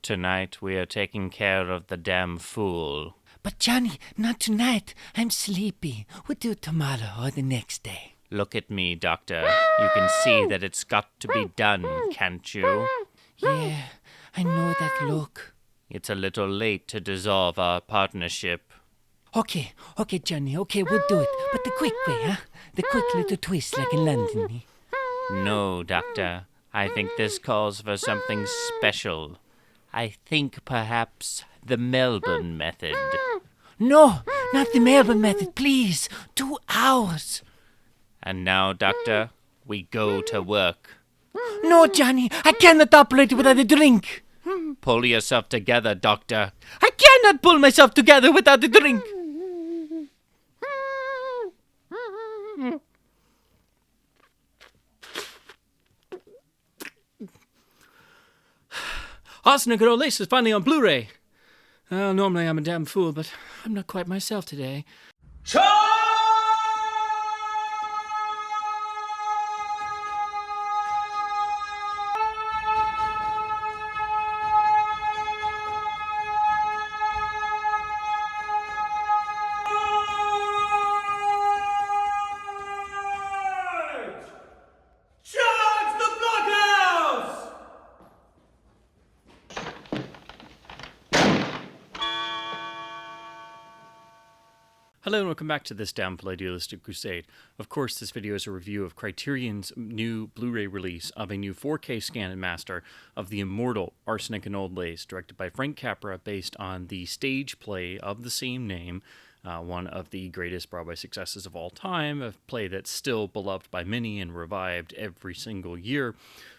Tonight we are taking care of the damn fool. But Johnny, not tonight. I'm sleepy. We'll do it tomorrow or the next day. Look at me, Doctor. You can see that it's got to be done, can't you? Yeah, I know that look. It's a little late to dissolve our partnership. Okay, Johnny, okay, we'll do it. But the quick way, huh? The quick little twist like in London. No, Doctor. I think this calls for something special. I think perhaps the Melbourne method. No, not the Melbourne method, please. 2 hours. And now, Doctor, we go to work. No, Johnny, I cannot operate without a drink. Pull yourself together, Doctor. I cannot pull myself together without a drink. Arsenic and Old Lace is finally on Blu-ray. Normally I'm a damn fool, but I'm not quite myself today. Hello and welcome back to this downful idealistic crusade. Of course, this video is a review of Criterion's new Blu-ray release of a new 4K scan and master of the immortal Arsenic and Old Lace, directed by Frank Capra, based on the stage play of the same name, one of the greatest Broadway successes of all time, a play that's still beloved by many and revived every single year,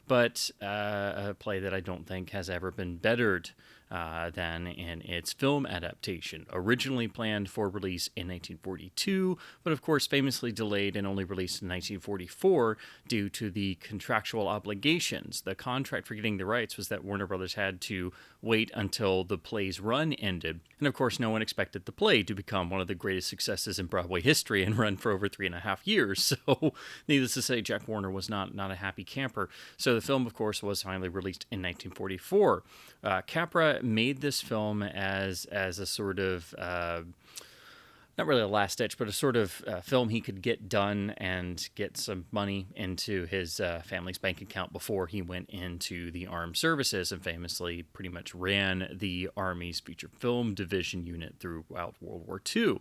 but a play that I don't think has ever been bettered than in its film adaptation, originally planned for release in 1942, but of course famously delayed and only released in 1944 due to the contractual obligations. The contract for getting the rights was that Warner Brothers had to wait until the play's run ended, and of course no one expected the play to become one of the greatest successes in Broadway history and run for over 3.5 years, so needless to say, Jack Warner was not a happy camper. So the film, of course, was finally released in 1944. Capra made this film as a sort of not really a last ditch, but a sort of film he could get done and get some money into his family's bank account before he went into the armed services, and famously pretty much ran the Army's feature film division unit throughout World War II.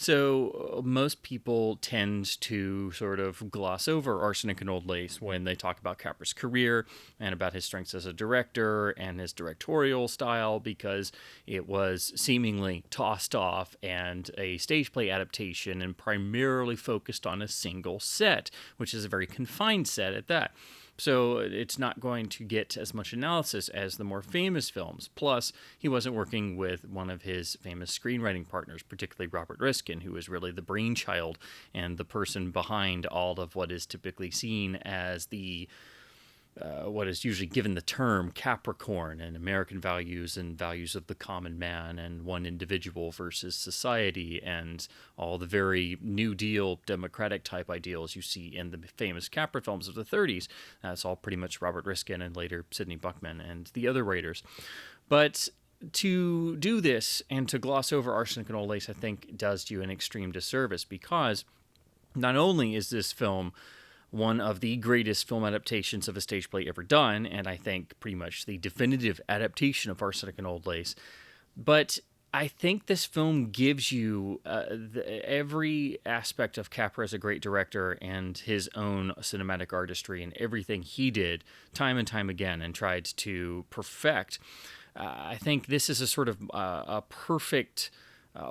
So most people tend to sort of gloss over Arsenic and Old Lace when they talk about Capra's career and about his strengths as a director and his directorial style, because it was seemingly tossed off and a stage play adaptation and primarily focused on a single set, which is a very confined set at that. So it's not going to get as much analysis as the more famous films. Plus, he wasn't working with one of his famous screenwriting partners, particularly Robert Riskin, who is really the brainchild and the person behind all of what is typically seen as the what is usually given the term Capricorn, and American values and values of the common man and one individual versus society, and all the very New Deal democratic type ideals you see in the famous Capra films of the 30s. That's all pretty much Robert Riskin and later Sidney Buckman and the other writers. But to do this and to gloss over Arsenic and Old Lace, I think, does you an extreme disservice, because not only is this film one of the greatest film adaptations of a stage play ever done, and I think pretty much the definitive adaptation of Arsenic and Old Lace, but I think this film gives you every aspect of Capra as a great director and his own cinematic artistry and everything he did time and time again and tried to perfect. I think this is a sort of a perfect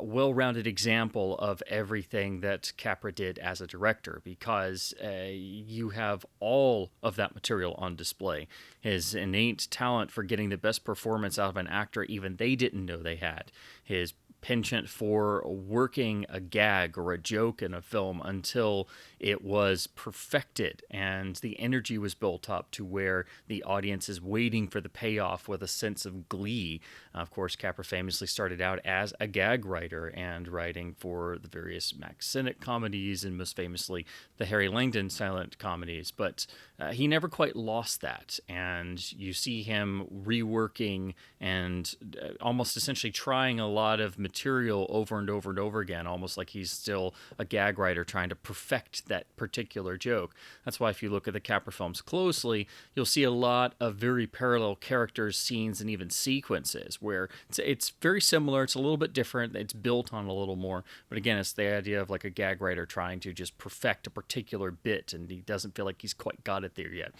well-rounded example of everything that Capra did as a director, because you have all of that material on display. His innate talent for getting the best performance out of an actor even they didn't know they had. His penchant for working a gag or a joke in a film until it was perfected and the energy was built up to where the audience is waiting for the payoff with a sense of glee. Of course, Capra famously started out as a gag writer and writing for the various Max Sennett comedies and most famously the Harry Langdon silent comedies, but he never quite lost that, and you see him reworking and almost essentially trying a lot of material over and over and over again, almost like he's still a gag writer trying to perfect that particular joke. That's why if you look at the Capra films closely, you'll see a lot of very parallel characters, scenes, and even sequences where it's very similar, it's a little bit different, it's built on a little more, but again, it's the idea of like a gag writer trying to just perfect a particular bit, and he doesn't feel like he's quite got it there yet.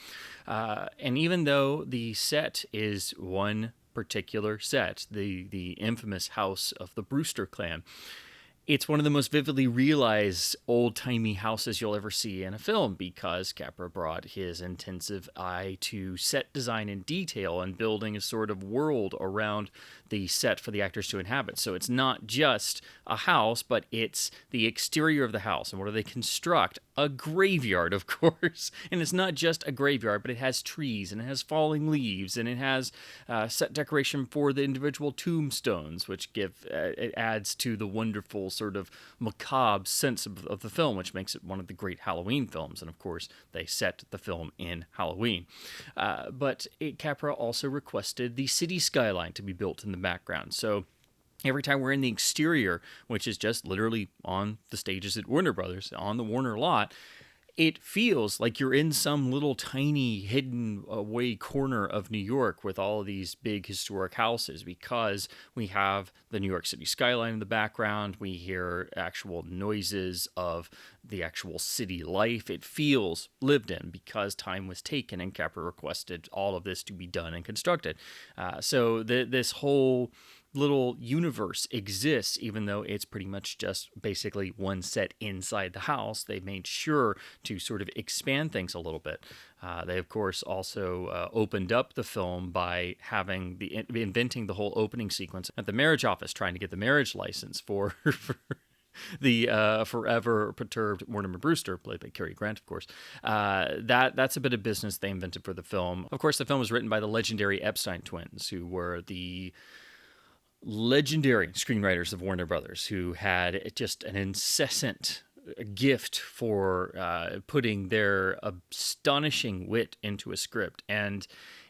And even though the set is one particular set, the infamous house of the Brewster clan, it's one of the most vividly realized old-timey houses you'll ever see in a film because Capra brought his intensive eye to set design and detail and building a sort of world around the set for the actors to inhabit. So it's not just a house, but it's the exterior of the house. And what do they construct? A graveyard, of course. And it's not just a graveyard, but it has trees and it has falling leaves and it has set decoration for the individual tombstones, which it adds to the wonderful sort of macabre sense of the film, which makes it one of the great Halloween films. And of course, they set the film in Halloween. But Capra also requested the city skyline to be built in the background. So every time we're in the exterior, which is just literally on the stages at Warner Brothers, on the Warner lot, it feels like you're in some little tiny hidden away corner of New York with all of these big historic houses because we have the New York City skyline in the background. We hear actual noises of the actual city life. It feels lived in because time was taken and Capra requested all of this to be done and constructed. So this whole little universe exists, even though it's pretty much just basically one set inside the house. They made sure to sort of expand things a little bit. They, of course, also opened up the film by inventing the whole opening sequence at the marriage office, trying to get the marriage license for the forever perturbed Mortimer Brewster, played by Cary Grant, of course. That's a bit of business they invented for the film. Of course, the film was written by the legendary Epstein twins, who were the legendary screenwriters of Warner Brothers, who had just an incessant gift for putting their astonishing wit into a script. And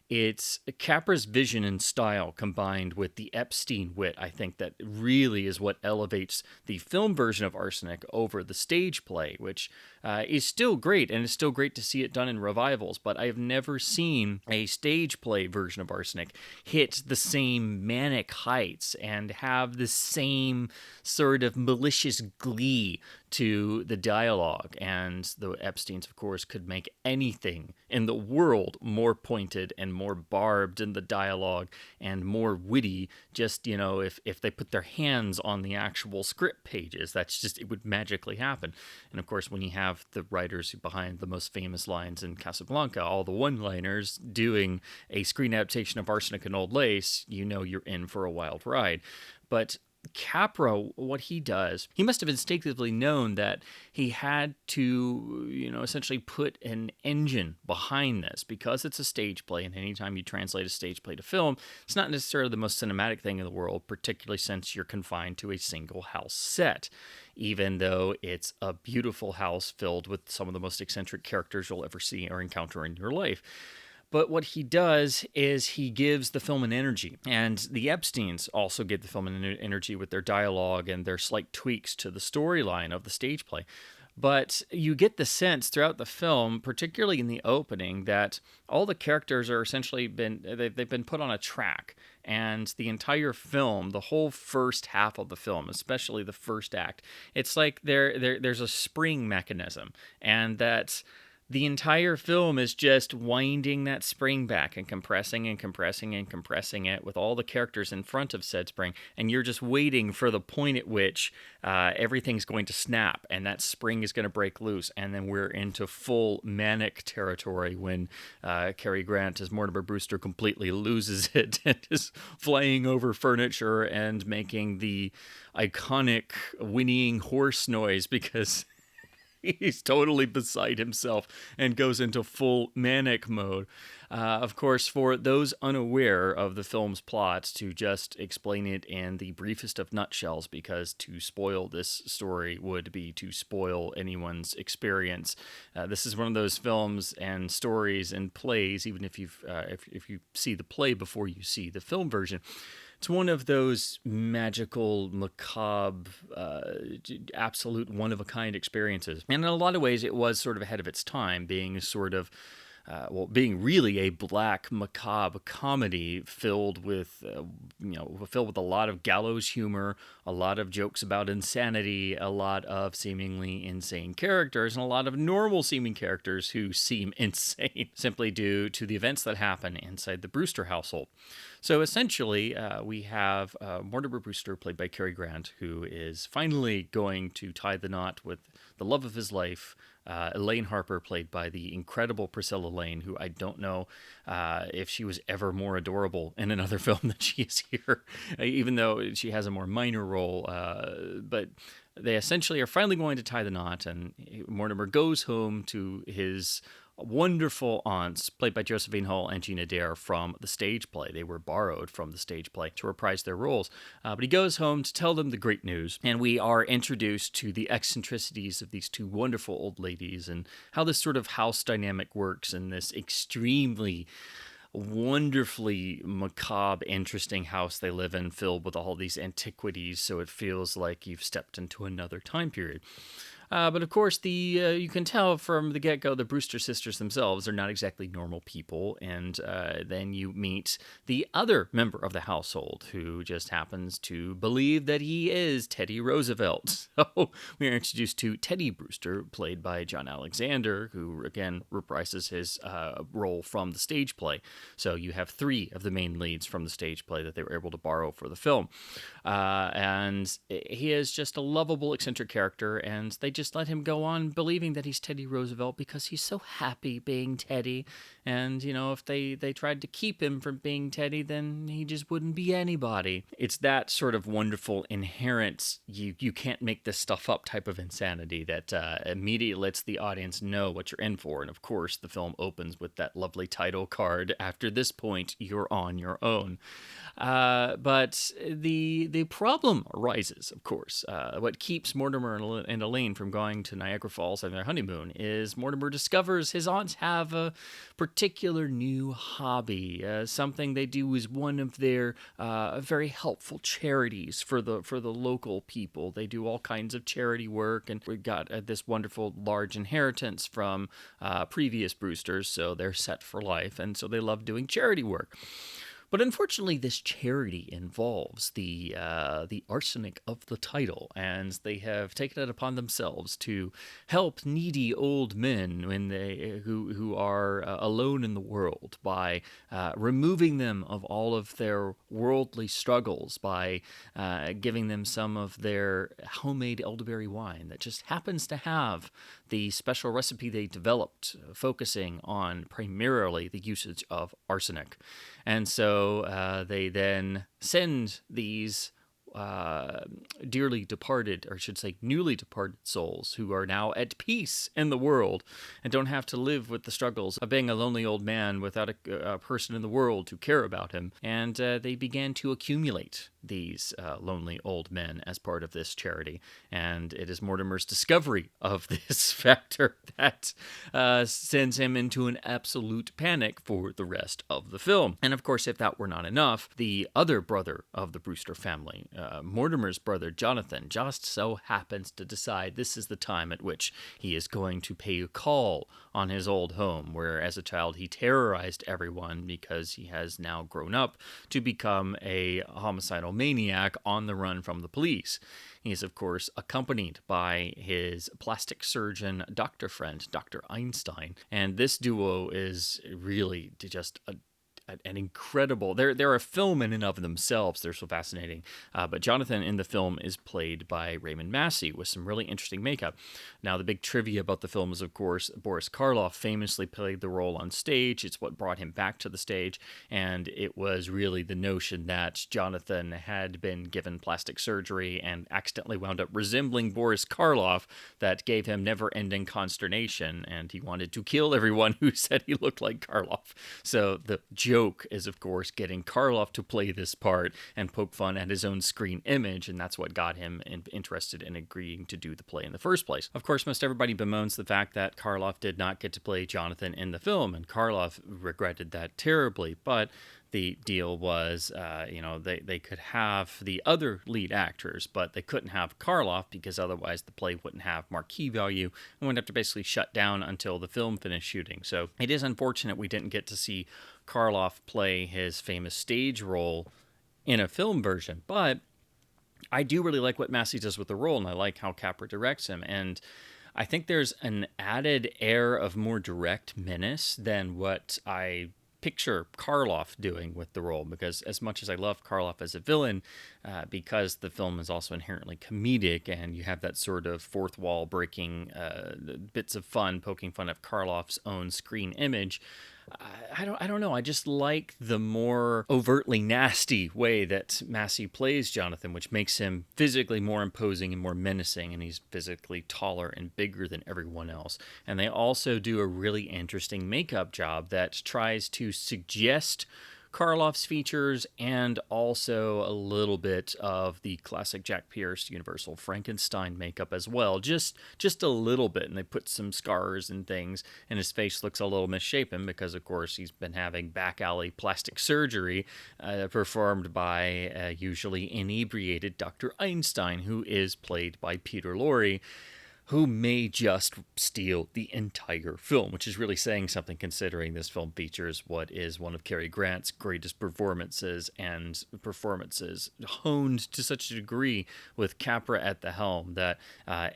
it's Capra's vision and style combined with the Epstein wit, I think, that really is what elevates the film version of Arsenic over the stage play, which is still great, and it's still great to see it done in revivals, but I have never seen a stage play version of Arsenic hit the same manic heights and have the same sort of malicious glee to the dialogue. And the Epsteins, of course, could make anything in the world more pointed and more barbed in the dialogue and more witty, just, if they put their hands on the actual script pages. It would magically happen. And of course, when you have the writers behind the most famous lines in Casablanca, all the one-liners, doing a screen adaptation of Arsenic and Old Lace, you're in for a wild ride. But Capra, what he does, he must have instinctively known that he had to, essentially put an engine behind this because it's a stage play. And anytime you translate a stage play to film, it's not necessarily the most cinematic thing in the world, particularly since you're confined to a single house set, even though it's a beautiful house filled with some of the most eccentric characters you'll ever see or encounter in your life. But what he does is he gives the film an energy. And the Epsteins also give the film an energy with their dialogue and their slight tweaks to the storyline of the stage play. But you get the sense throughout the film, particularly in the opening, that all the characters are essentially they've been put on a track. And the entire film, the whole first half of the film, especially the first act, it's like there's a spring mechanism. And that The entire film is just winding that spring back and compressing and compressing and compressing it with all the characters in front of said spring, and you're just waiting for the point at which everything's going to snap and that spring is going to break loose, and then we're into full manic territory when Cary Grant as Mortimer Brewster completely loses it and is flying over furniture and making the iconic whinnying horse noise because he's totally beside himself and goes into full manic mode. Of course, for those unaware of the film's plot, to just explain it in the briefest of nutshells, because to spoil this story would be to spoil anyone's experience. This is one of those films and stories and plays, even if if you see the play before you see the film version. It's one of those magical, macabre, absolute one-of-a-kind experiences. And in a lot of ways, it was sort of ahead of its time, being sort of, being really a black, macabre comedy filled with a lot of gallows humor, a lot of jokes about insanity, a lot of seemingly insane characters, and a lot of normal-seeming characters who seem insane simply due to the events that happen inside the Brewster household. So essentially, we have Mortimer Brewster, played by Cary Grant, who is finally going to tie the knot with the love of his life, Elaine Harper, played by the incredible Priscilla Lane, who I don't know if she was ever more adorable in another film than she is here, even though she has a more minor role. But they essentially are finally going to tie the knot, and Mortimer goes home to his wonderful aunts, played by Josephine Hull and Gina Dare, from the stage play. They were borrowed from the stage play to reprise their roles. But he goes home to tell them the great news, and we are introduced to the eccentricities of these two wonderful old ladies and how this sort of house dynamic works in this extremely wonderfully macabre, interesting house they live in, filled with all these antiquities, so it feels like you've stepped into another time period. But of course, you can tell from the get-go the Brewster sisters themselves are not exactly normal people, and then you meet the other member of the household who just happens to believe that he is Teddy Roosevelt. So we are introduced to Teddy Brewster, played by John Alexander, who again reprises his role from the stage play. So you have three of the main leads from the stage play that they were able to borrow for the film. And he is just a lovable, eccentric character, and they just let him go on believing that he's Teddy Roosevelt because he's so happy being Teddy. And, if they tried to keep him from being Teddy, then he just wouldn't be anybody. It's that sort of wonderful, inherent, you can't make this stuff up type of insanity that immediately lets the audience know what you're in for. And of course, the film opens with that lovely title card, "After this point, you're on your own." But the problem arises, of course. What keeps Mortimer and Elaine from going to Niagara Falls on their honeymoon is Mortimer discovers his aunts have a particular new hobby. Something they do is one of their very helpful charities for the local people. They do all kinds of charity work, and we got this wonderful large inheritance from previous Brewsters, so they're set for life, and so they love doing charity work. But unfortunately, this charity involves the arsenic of the title, and they have taken it upon themselves to help needy old men who are alone in the world by removing them of all of their worldly struggles, by giving them some of their homemade elderberry wine that just happens to have the special recipe they developed, focusing on primarily the usage of arsenic. And so they then send these dearly departed, or I should say newly departed souls who are now at peace in the world and don't have to live with the struggles of being a lonely old man without a person in the world to care about him. And they began to accumulate these lonely old men as part of this charity. And it is Mortimer's discovery of this factor that sends him into an absolute panic for the rest of the film. And of course, if that were not enough, the other brother of the Brewster family, Mortimer's brother Jonathan, just so happens to decide this is the time at which he is going to pay a call on his old home, where as a child he terrorized everyone because he has now grown up to become a homicidal maniac on the run from the police. He is, of course, accompanied by his plastic surgeon doctor friend, Dr. Einstein. And this duo is really just an incredible. They're a film in and of themselves. They're so fascinating. But Jonathan in the film is played by Raymond Massey with some really interesting makeup. Now, the big trivia about the film is, of course, Boris Karloff famously played the role on stage. It's what brought him back to the stage, and it was really the notion that Jonathan had been given plastic surgery and accidentally wound up resembling Boris Karloff that gave him never-ending consternation, and he wanted to kill everyone who said he looked like Karloff. So the joke is, of course, getting Karloff to play this part and poke fun at his own screen image, and that's what got him interested in agreeing to do the play in the first place. Of course, most everybody bemoans the fact that Karloff did not get to play Jonathan in the film, and Karloff regretted that terribly, but the deal was, they could have the other lead actors, but they couldn't have Karloff because otherwise the play wouldn't have marquee value and would have to basically shut down until the film finished shooting. So it is unfortunate we didn't get to see Karloff play his famous stage role in a film version, but I do really like what Massey does with the role, and I like how Capra directs him, and I think there's an added air of more direct menace than what I picture Karloff doing with the role, because as much as I love Karloff as a villain, because the film is also inherently comedic and you have that sort of fourth wall breaking bits of fun, poking fun at Karloff's own screen image, I don't know. I just like the more overtly nasty way that Massey plays Jonathan, which makes him physically more imposing and more menacing, and he's physically taller and bigger than everyone else. And they also do a really interesting makeup job that tries to suggest Karloff's features and also a little bit of the classic Jack Pierce Universal Frankenstein makeup as well, just a little bit. And they put some scars and things, and his face looks a little misshapen because, of course, he's been having back alley plastic surgery performed by usually inebriated Dr. Einstein, who is played by Peter Lorre, who may just steal the entire film, which is really saying something considering this film features what is one of Cary Grant's greatest performances, and performances honed to such a degree with Capra at the helm that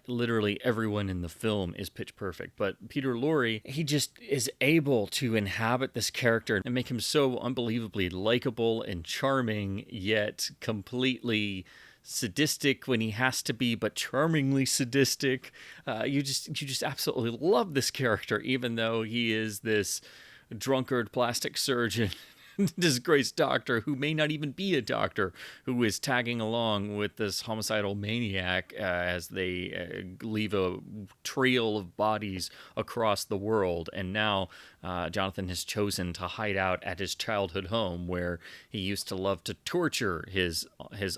literally everyone in the film is pitch perfect. But Peter Lorre, he just is able to inhabit this character and make him so unbelievably likable and charming, yet completely sadistic when he has to be, but charmingly sadistic. You just absolutely love this character, even though he is this drunkard plastic surgeon, disgraced doctor who may not even be a doctor, who is tagging along with this homicidal maniac as they leave a trail of bodies across the world. And now Jonathan has chosen to hide out at his childhood home, where he used to love to torture his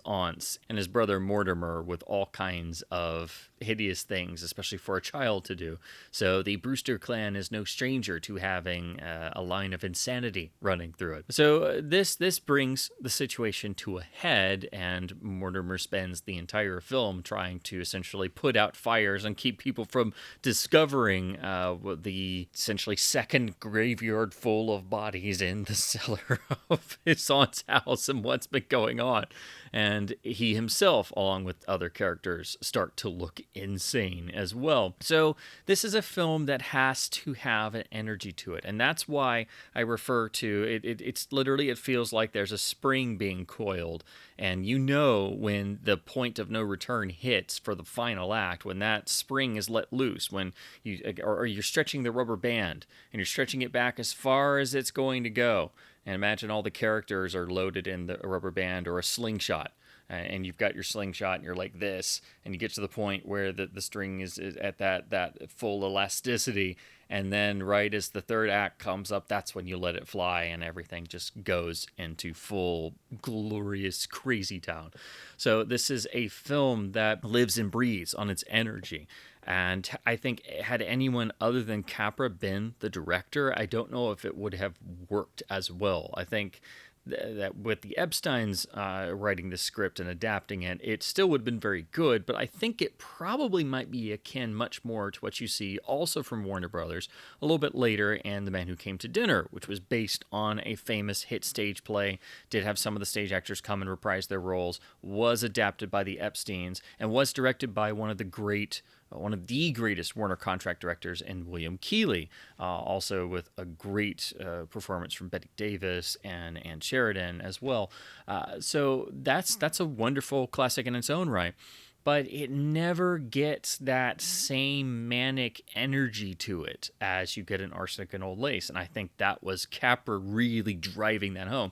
aunts and his brother Mortimer with all kinds of hideous things, especially for a child to do. So the Brewster clan is no stranger to having a line of insanity running through it. So this brings the situation to a head, and Mortimer spends the entire film trying to essentially put out fires and keep people from discovering the essentially second graveyard full of bodies in the cellar of his aunt's house and what's been going on. And he himself, along with other characters, start to look insane as well. So this is a film that has to have an energy to it. And that's why I refer to it. It's literally, it feels like there's a spring being coiled. And you know when the point of no return hits for the final act, when that spring is let loose, when you're stretching the rubber band and you're stretching it back as far as it's going to go. And imagine all the characters are loaded in the rubber band or a slingshot. And you've got your slingshot and you're like this. And you get to the point where the string is at that full elasticity. And then right as the third act comes up, that's when you let it fly and everything just goes into full, glorious, crazy town. So this is a film that lives and breathes on its energy. And I think had anyone other than Capra been the director, I don't know if it would have worked as well. I think that with the Epsteins writing the script and adapting it, it still would have been very good, but I think it probably might be akin much more to what you see also from Warner Brothers a little bit later in The Man Who Came to Dinner, which was based on a famous hit stage play, did have some of the stage actors come and reprise their roles, was adapted by the Epsteins, and was directed by one of the greatest Warner contract directors in William Keighley, also with a great performance from Betty Davis and Ann Sheridan as well. So that's a wonderful classic in its own right. But it never gets that same manic energy to it as you get in Arsenic and Old Lace. And I think that was Capra really driving that home.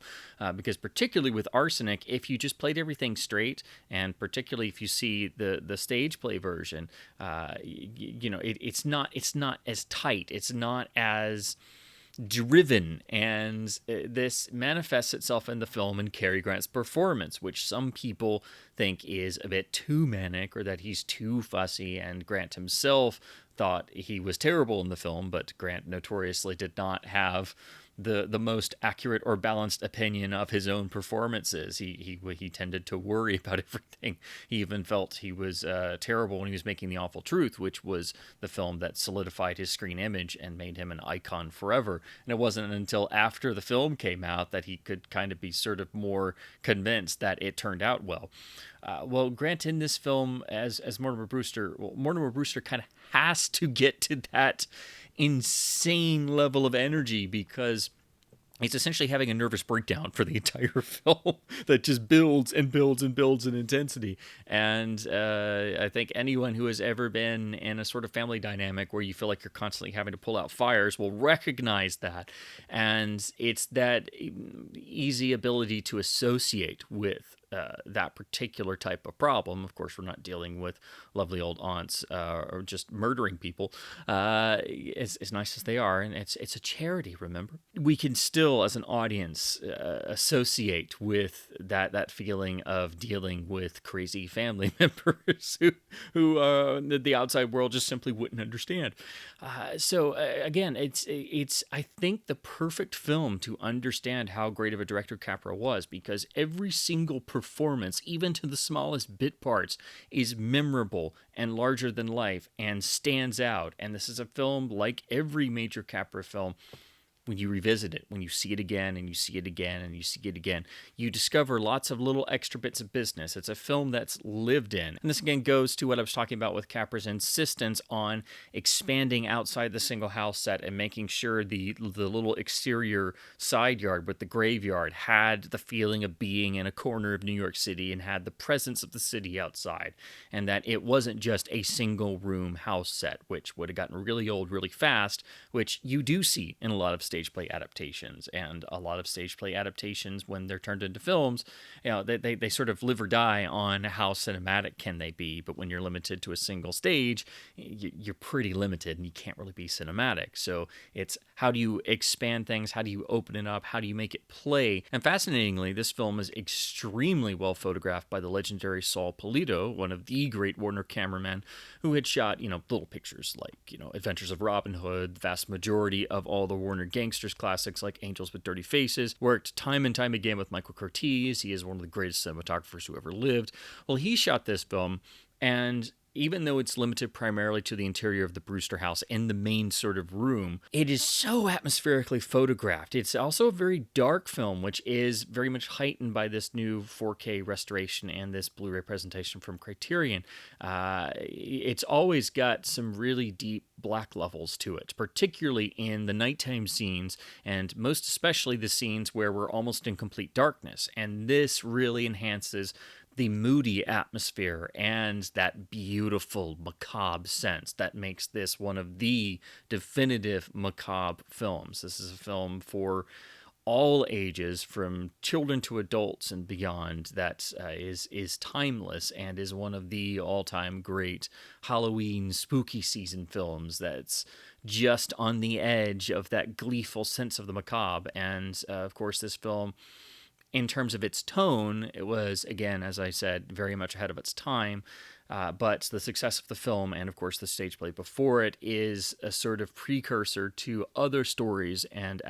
Because particularly with Arsenic, if you just played everything straight, and particularly if you see the stage play version, it's not as tight. It's not as driven, and this manifests itself in the film in Cary Grant's performance, which some people think is a bit too manic or that he's too fussy, and Grant himself thought he was terrible in the film, but Grant notoriously did not have the most accurate or balanced opinion of his own performances. He tended to worry about everything. He even felt he was terrible when he was making The Awful Truth, which was the film that solidified his screen image and made him an icon forever. And it wasn't until after the film came out that he could kind of be sort of more convinced that it turned out well. Well, Grant in this film as Mortimer Brewster kind of has to get to that insane level of energy because he's essentially having a nervous breakdown for the entire film that just builds and builds and builds in intensity. And I think anyone who has ever been in a sort of family dynamic where you feel like you're constantly having to pull out fires will recognize that. And it's that easy ability to associate with that particular type of problem. Of course, we're not dealing with lovely old aunts or just murdering people, as nice as they are. And it's a charity, remember? We can still, as an audience, associate with that feeling of dealing with crazy family members who the outside world just simply wouldn't understand. So again, it's I think the perfect film to understand how great of a director Capra was, because every single performance, even to the smallest bit parts, is memorable and larger than life and stands out. And this is a film, like every major Capra film, when you revisit it, when you see it again and you see it again and you see it again, you discover lots of little extra bits of business. It's a film that's lived in. And this again goes to what I was talking about with Capra's insistence on expanding outside the single house set and making sure the little exterior side yard with the graveyard had the feeling of being in a corner of New York City and had the presence of the city outside, and that it wasn't just a single room house set, which would have gotten really old really fast, which you do see in a lot of stage play adaptations. And a lot of stage play adaptations, when they're turned into films, they sort of live or die on how cinematic can they be. But when you're limited to a single stage, you're pretty limited and you can't really be cinematic. So it's how do you expand things? How do you open it up? How do you make it play? And fascinatingly, this film is extremely well photographed by the legendary Saul Polito, one of the great Warner cameramen, who had shot, little pictures like, Adventures of Robin Hood, the vast majority of all the Warner gangsters classics like Angels with Dirty Faces, worked time and time again with Michael Curtiz. He is one of the greatest cinematographers who ever lived. Well, he shot this film, and even though it's limited primarily to the interior of the Brewster house and the main sort of room, it is so atmospherically photographed. It's also a very dark film, which is very much heightened by this new 4K restoration and this Blu-ray presentation from Criterion. It's always got some really deep black levels to it, particularly in the nighttime scenes, and most especially the scenes where we're almost in complete darkness. And this really enhances the moody atmosphere and that beautiful macabre sense that makes this one of the definitive macabre films. This is a film for all ages, from children to adults and beyond, that is timeless and is one of the all-time great Halloween spooky season films that's just on the edge of that gleeful sense of the macabre. And of course, this film, in terms of its tone, it was, again, as I said, very much ahead of its time. But the success of the film, and of course the stage play before it, is a sort of precursor to other stories and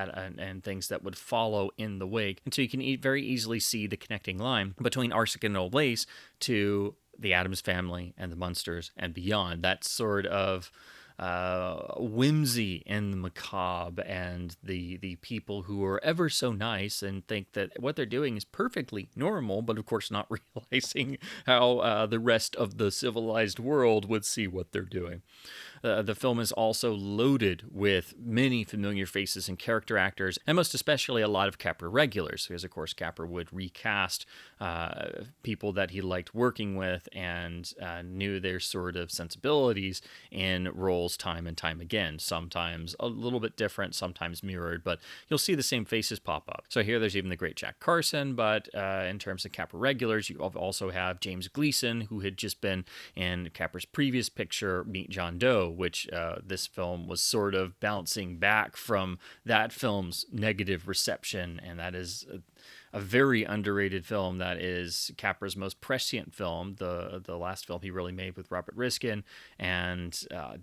things that would follow in the wake. And so you can very easily see the connecting line between Arsenic and Old Lace to the Addams Family and the Munsters and beyond. That sort of whimsy and the macabre, and the people who are ever so nice and think that what they're doing is perfectly normal, but of course not realizing how the rest of the civilized world would see what they're doing. The film is also loaded with many familiar faces and character actors, and most especially a lot of Capra regulars, because of course Capra would recast people that he liked working with and knew their sort of sensibilities in roles time and time again. Sometimes a little bit different, sometimes mirrored, but you'll see the same faces pop up. So here there's even the great Jack Carson, but in terms of Capra regulars, you also have James Gleason, who had just been in Capra's previous picture, Meet John Doe, which this film was sort of bouncing back from that film's negative reception, and that is a very underrated film. That is Capra's most prescient film, the last film he really made with Robert Riskin, and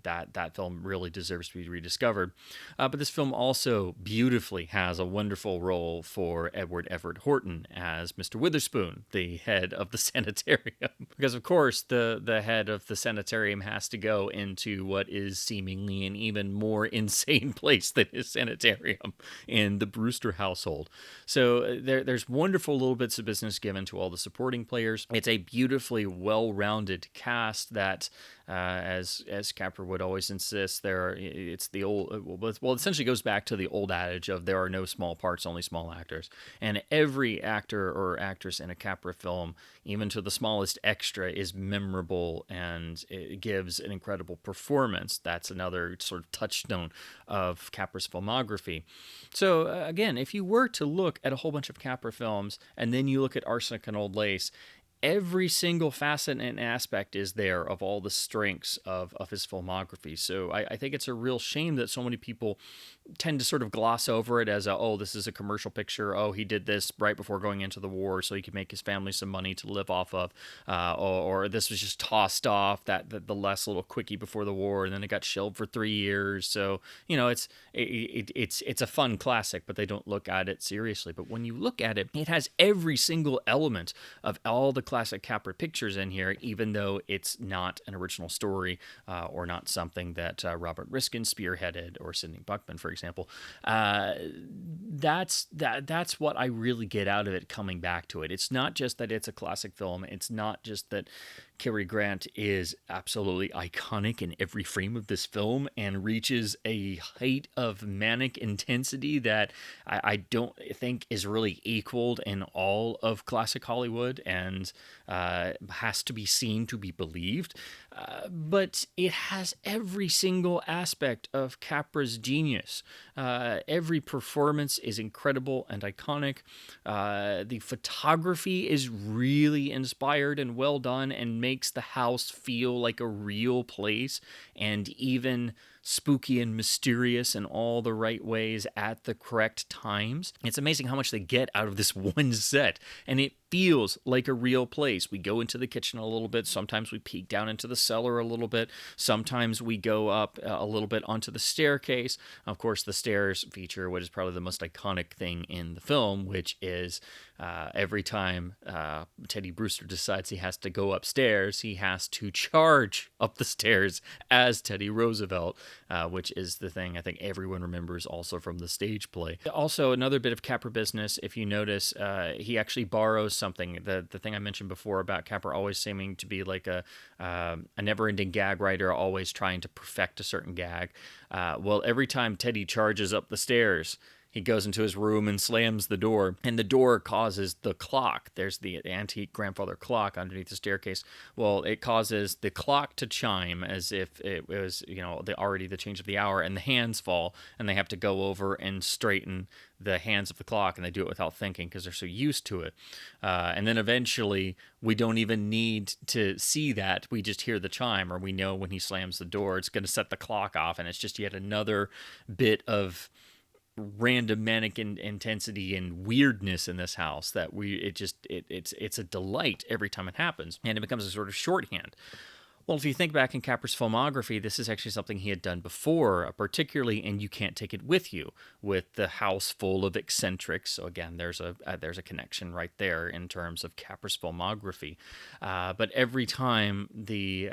that film really deserves to be rediscovered. But this film also beautifully has a wonderful role for Edward Everett Horton as Mr. Witherspoon, the head of the sanitarium. Because of course the head of the sanitarium has to go into what is seemingly an even more insane place than his sanitarium in the Brewster household. So there's wonderful little bits of business given to all the supporting players. It's a beautifully well-rounded cast that, as Capra would always insist, it's the old, well, essentially goes back to the old adage of there are no small parts, only small actors. And every actor or actress in a Capra film, even to the smallest extra, is memorable and it gives an incredible performance. That's another sort of touchstone of Capra's filmography. So again, if you were to look at a whole bunch of Capra films and then you look at Arsenic and Old Lace, every single facet and aspect is there of all the strengths of his filmography. So I think it's a real shame that so many people tend to sort of gloss over it as this is a commercial picture. Oh, he did this right before going into the war so he could make his family some money to live off of. Or this was just tossed off, that the last little quickie before the war, and then it got shelved for 3 years. So, it's a fun classic, but they don't look at it seriously. But when you look at it, it has every single element of all the classic Capra pictures in here, even though it's not an original story or not something that Robert Riskin spearheaded or Sidney Buckman, for example. That's what I really get out of it coming back to it. It's not just that it's a classic film. It's not just that Cary Grant is absolutely iconic in every frame of this film and reaches a height of manic intensity that I don't think is really equaled in all of classic Hollywood and has to be seen to be believed. But it has every single aspect of Capra's genius. Every performance is incredible and iconic. The photography is really inspired and well done and makes the house feel like a real place and even spooky and mysterious in all the right ways at the correct times. It's amazing how much they get out of this one set, and it feels like a real place. We go into the kitchen a little bit. Sometimes we peek down into the cellar a little bit. Sometimes we go up a little bit onto the staircase. Of course, the stairs feature what is probably the most iconic thing in the film, which is every time Teddy Brewster decides he has to go upstairs, he has to charge up the stairs as Teddy Roosevelt, which is the thing I think everyone remembers also from the stage play. Also, another bit of Capra business, if you notice, he actually borrows something. The thing I mentioned before about Capra always seeming to be like a never-ending gag writer, always trying to perfect a certain gag. Well, every time Teddy charges up the stairs, he goes into his room and slams the door, and the door causes the clock. There's the antique grandfather clock underneath the staircase. Well, it causes the clock to chime as if it was, already the change of the hour, and the hands fall, and they have to go over and straighten the hands of the clock, and they do it without thinking because they're so used to it. And then eventually, we don't even need to see that. We just hear the chime, or we know when he slams the door, it's going to set the clock off, and it's just yet another bit of random manic intensity and weirdness in this house that it's a delight every time it happens, and it becomes a sort of shorthand. Well, if you think back in Capra's filmography, this is actually something he had done before, particularly in You Can't Take It With You, with the house full of eccentrics. So again, there's a connection right there in terms of Capra's filmography. But every time the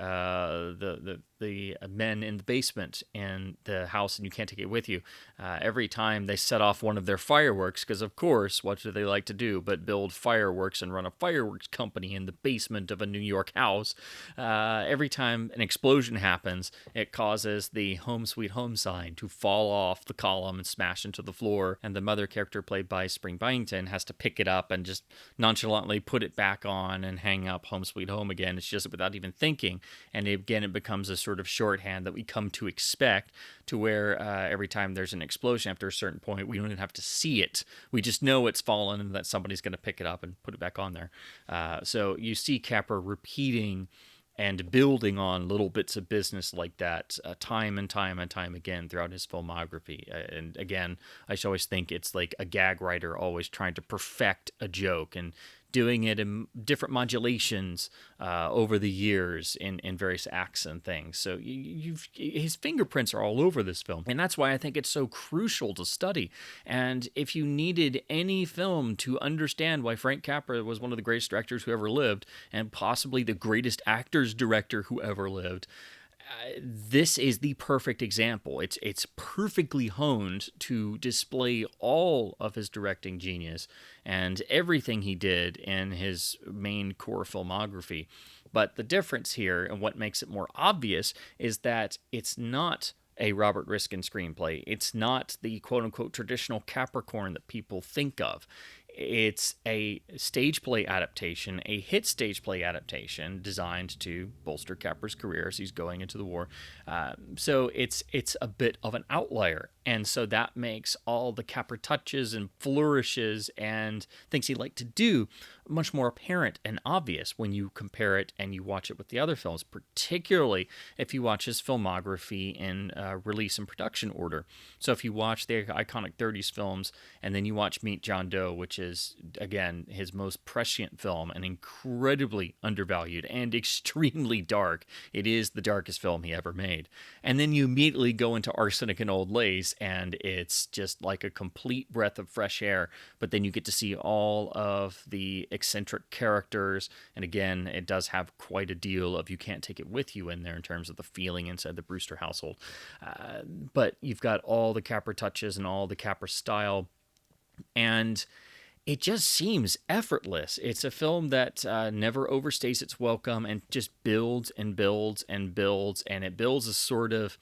men in the basement in the house and You Can't Take It With You, every time they set off one of their fireworks, because of course, what do they like to do but build fireworks and run a fireworks company in the basement of a New York house? Every time an explosion happens, it causes the Home Sweet Home sign to fall off the column and smash into the floor, and the mother character played by Spring Byington has to pick it up and just nonchalantly put it back on and hang up Home Sweet Home again. It's just without even thinking, and again it becomes a sort of shorthand that we come to expect, to where every time there's an explosion after a certain point, we don't even have to see it. We just know it's fallen and that somebody's going to pick it up and put it back on there. So you see Capra repeating and building on little bits of business like that time and time and time again throughout his filmography. And again, I should always think it's like a gag writer always trying to perfect a joke and doing it in different modulations over the years in various acts and things. So his fingerprints are all over this film. And that's why I think it's so crucial to study. And if you needed any film to understand why Frank Capra was one of the greatest directors who ever lived, and possibly the greatest actors director who ever lived, this is the perfect example. It's perfectly honed to display all of his directing genius and everything he did in his main core filmography. But the difference here, and what makes it more obvious, is that it's not a Robert Riskin screenplay. It's not the quote-unquote traditional Capricorn that people think of. It's a stage play adaptation, a hit stage play adaptation designed to bolster Capra's career as he's going into the war. So it's a bit of an outlier. And so that makes all the Capra touches and flourishes and things he liked to do much more apparent and obvious when you compare it and you watch it with the other films, particularly if you watch his filmography in release and production order. So if you watch the iconic 30s films and then you watch Meet John Doe, which is, again, his most prescient film and incredibly undervalued and extremely dark. It is the darkest film he ever made. And then you immediately go into Arsenic and Old Lace, and it's just like a complete breath of fresh air. But then you get to see all of the eccentric characters. And again, it does have quite a deal of You Can't Take It With You in there in terms of the feeling inside the Brewster household. But you've got all the Capra touches and all the Capra style. And it just seems effortless. It's a film that never overstays its welcome and just builds and builds and builds, and it builds a sort of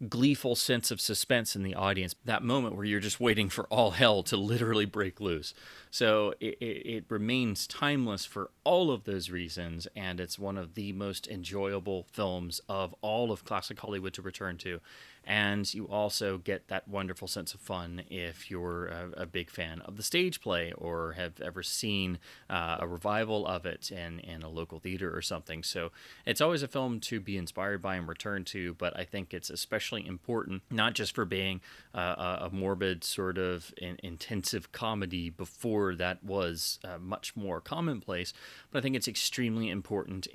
gleeful sense of suspense in the audience. That moment where you're just waiting for all hell to literally break loose. So it remains timeless for all of those reasons, and it's one of the most enjoyable films of all of classic Hollywood to return to. And you also get that wonderful sense of fun if you're a big fan of the stage play or have ever seen a revival of it in a local theater or something. So it's always a film to be inspired by and return to, but I think it's especially important, not just for being a morbid sort of intensive comedy before that was much more commonplace, but I think it's extremely important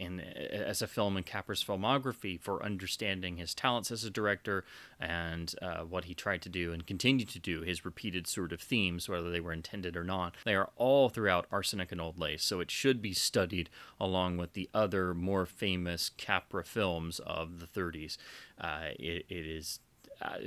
as a film in Capra's filmography for understanding his talents as a director and what he tried to do and continued to do, his repeated sort of themes, whether they were intended or not. They are all throughout Arsenic and Old Lace, so it should be studied along with the other more famous Capra films of the 30s. It is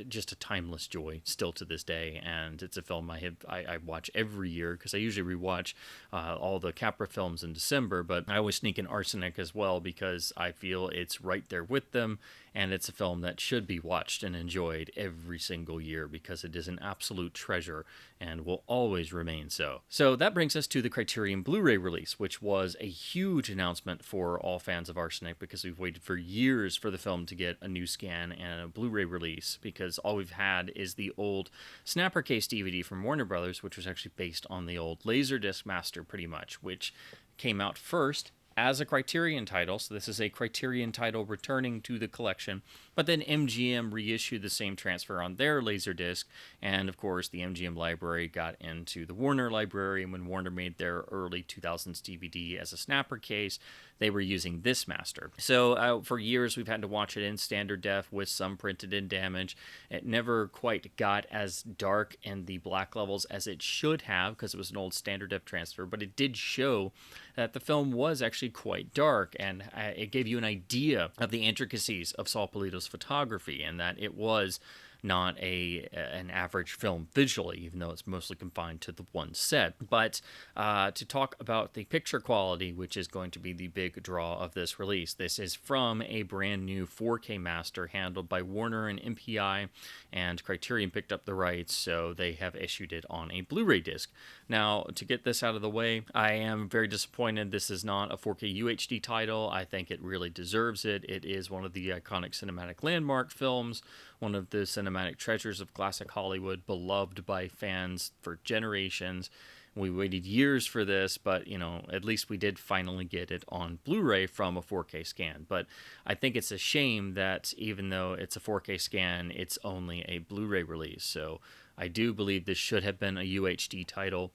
just a timeless joy still to this day, and it's a film I watch every year because I usually rewatch all the Capra films in December, but I always sneak in Arsenic as well because I feel it's right there with them, and it's a film that should be watched and enjoyed every single year because it is an absolute treasure and will always remain so. So that brings us to the Criterion Blu-ray release, which was a huge announcement for all fans of Arsenic because we've waited for years for the film to get a new scan and a Blu-ray release, because all we've had is the old Snapper Case DVD from Warner Brothers, which was actually based on the old Laserdisc master pretty much, which came out first as a Criterion title, so this is a Criterion title returning to the collection, but then MGM reissued the same transfer on their Laserdisc, and of course the MGM library got into the Warner library, and when Warner made their early 2000s DVD as a snapper case, they were using this master. So for years we've had to watch it in standard def with some printed in damage. It never quite got as dark in the black levels as it should have because it was an old standard def transfer, but it did show that the film was actually quite dark, and it gave you an idea of the intricacies of Saul Polito's photography, and that it was not an average film visually, even though it's mostly confined to the one set. But to talk about the picture quality, which is going to be the big draw of this release, this is from a brand new 4K master handled by Warner and MPI, and Criterion picked up the rights, so they have issued it on a Blu-ray disc. Now, to get this out of the way, I am very disappointed this is not a 4K UHD title. I think it really deserves it. It is one of the iconic cinematic landmark films, one of the cinematic treasures of classic Hollywood, beloved by fans for generations. We waited years for this, but, at least we did finally get it on Blu-ray from a 4K scan. But I think it's a shame that even though it's a 4K scan, it's only a Blu-ray release. So I do believe this should have been a UHD title.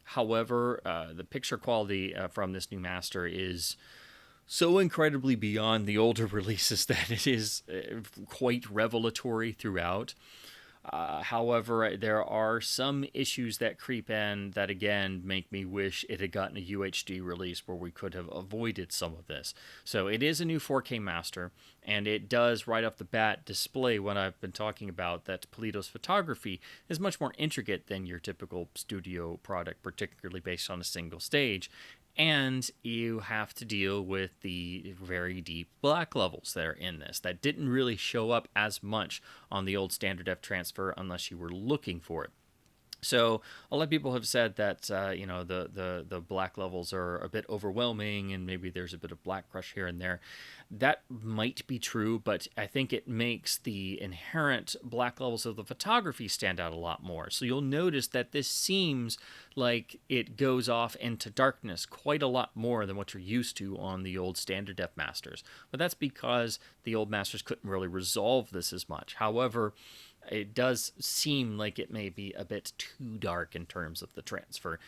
However, the picture quality from this new master is so incredibly beyond the older releases that it is quite revelatory throughout. However, there are some issues that creep in that, again, make me wish it had gotten a UHD release where we could have avoided some of this. So it is a new 4K master, and it does, right off the bat, display what I've been talking about, that Polito's photography is much more intricate than your typical studio product, particularly based on a single stage. And you have to deal with the very deep black levels that are in this that didn't really show up as much on the old standard def transfer unless you were looking for it. So a lot of people have said that the black levels are a bit overwhelming and maybe there's a bit of black crush here and there. That might be true, but I think it makes the inherent black levels of the photography stand out a lot more. So you'll notice that this seems like it goes off into darkness quite a lot more than what you're used to on the old standard def masters. But that's because the old masters couldn't really resolve this as much. However, it does seem like it may be a bit too dark in terms of the transfer.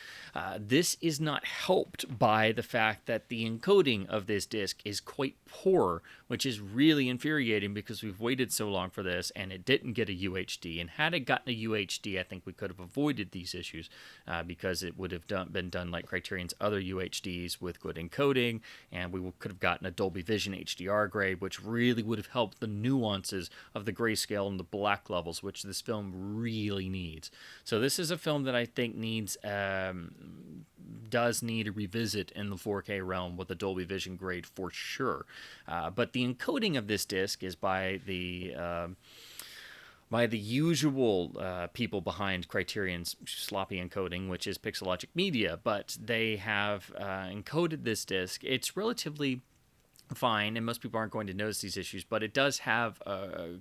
This is not helped by the fact that the encoding of this disc is quite poor, which is really infuriating because we've waited so long for this and it didn't get a UHD. And had it gotten a UHD, I think we could have avoided these issues because it would have been done like Criterion's other UHDs with good encoding, and we could have gotten a Dolby Vision HDR grade, which really would have helped the nuances of the grayscale and the black levels, which this film really needs. So this is a film that I think does need a revisit in the 4K realm with a Dolby Vision grade for sure. But the encoding of this disc is by the usual people behind Criterion's sloppy encoding, which is Pixelogic Media, but they have encoded this disc. It's relatively fine, and most people aren't going to notice these issues, but it does have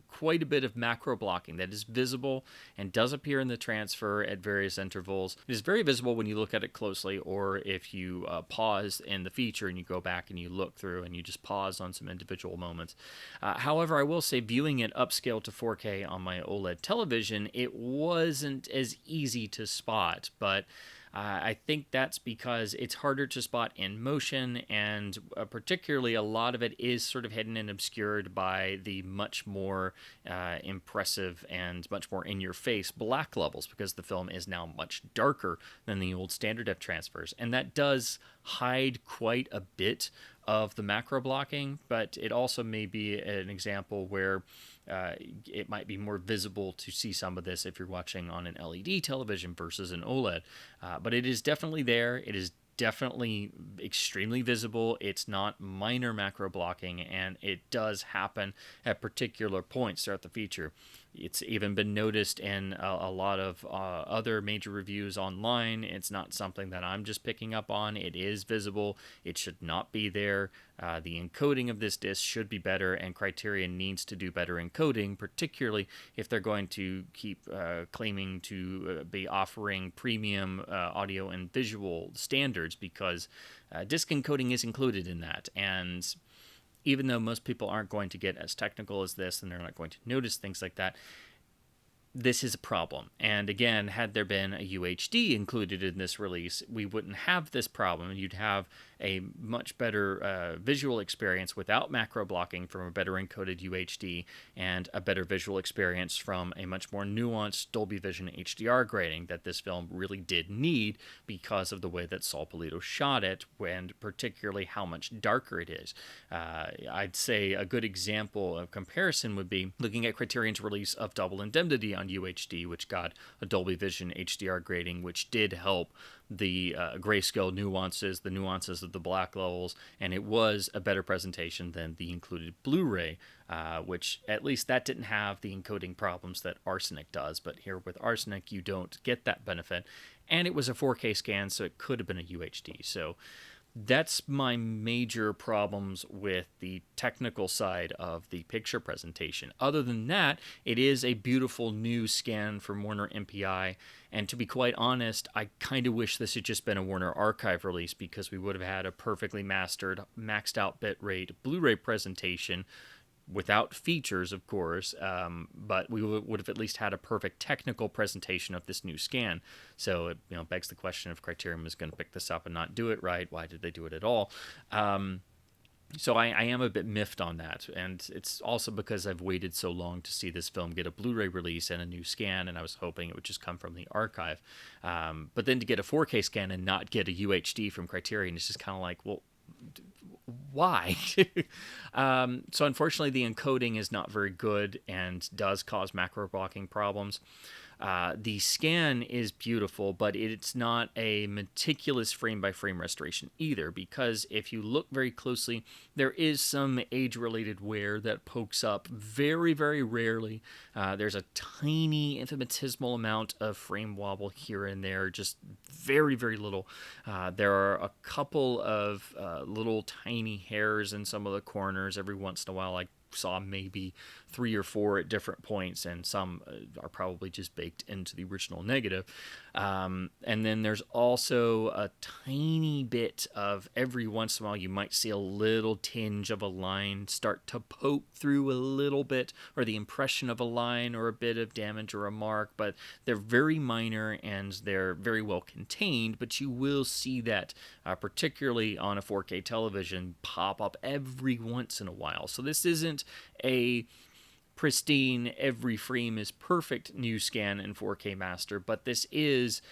quite a bit of macro blocking that is visible and does appear in the transfer at various intervals. It is very visible when you look at it closely, or if you pause in the feature and you go back and you look through and you just pause on some individual moments. However, I will say, viewing it upscale to 4K on my OLED television, it wasn't as easy to spot, but I think that's because it's harder to spot in motion, and particularly a lot of it is sort of hidden and obscured by the much more impressive and much more in-your-face black levels, because the film is now much darker than the old standard def transfers, and that does hide quite a bit of the macro blocking, but it also may be an example where it might be more visible to see some of this if you're watching on an LED television versus an OLED. But it is definitely there. It is definitely extremely visible. It's not minor macro blocking, and it does happen at particular points throughout the feature. It's even been noticed in a lot of other major reviews online. It's not something that I'm just picking up on. It is visible. It should not be there. The encoding of this disc should be better, and Criterion needs to do better encoding, particularly if they're going to keep claiming to be offering premium audio and visual standards, because disc encoding is included in that. And even though most people aren't going to get as technical as this and they're not going to notice things like that, this is a problem. And again, had there been a UHD included in this release, we wouldn't have this problem. You'd have a much better visual experience without macro blocking from a better encoded UHD, and a better visual experience from a much more nuanced Dolby Vision HDR grading that this film really did need because of the way that Saul Polito shot it, and particularly how much darker it is. I'd say a good example of comparison would be looking at Criterion's release of Double Indemnity on UHD, which got a Dolby Vision HDR grading, which did help the grayscale nuances, the nuances of the black levels, and it was a better presentation than the included Blu-ray, which at least that didn't have the encoding problems that Arsenic does. But here with Arsenic, you don't get that benefit, and it was a 4K scan, so it could have been a UHD. So that's my major problems with the technical side of the picture presentation. Other than that, it is a beautiful new scan from Warner MPI, and to be quite honest, I kind of wish this had just been a Warner Archive release, because we would have had a perfectly mastered, maxed out bitrate Blu-ray presentation without features, of course, but we would have at least had a perfect technical presentation of this new scan. So it begs the question, if Criterion was going to pick this up and not do it right, why did they do it at all? So I am a bit miffed on that, and it's also because I've waited so long to see this film get a Blu-ray release and a new scan, and I was hoping it would just come from the archive. But then to get a 4K scan and not get a UHD from Criterion is just kind of like, well, why? So unfortunately, the encoding is not very good and does cause macro blocking problems. The scan is beautiful, but it's not a meticulous frame-by-frame restoration either, because if you look very closely, there is some age-related wear that pokes up very, very rarely. There's a tiny, infinitesimal amount of frame wobble here and there, just very, very little. There are a couple of little tiny hairs in some of the corners. Every once in a while, I saw maybe 3 or 4 at different points, and some are probably just baked into the original negative. And then there's also a tiny bit of, every once in a while, you might see a little tinge of a line start to poke through a little bit, or the impression of a line or a bit of damage or a mark, but they're very minor and they're very well contained. But you will see that, particularly on a 4K television, pop up every once in a while. So this isn't a pristine, every frame is perfect new scan in 4K master, but this is